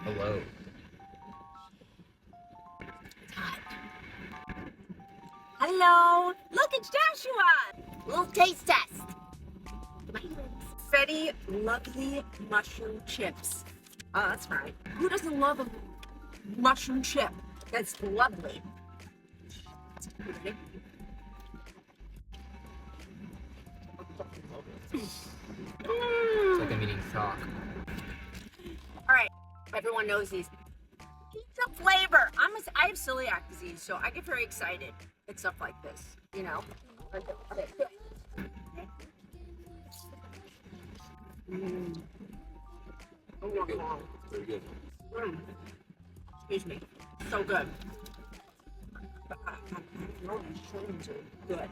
Hello. Hello. Look, it's Joshua. Little taste test. Fetty lovely mushroom chips. Oh, that's right. Who doesn't love a mushroom chip? That's lovely. It's like I'm eating chalk. All right, everyone knows these. Pizza flavor. I have celiac disease, so I get very excited at stuff like this. You know. Okay. Very good. Mm. Excuse me. So good. These shrooms are good.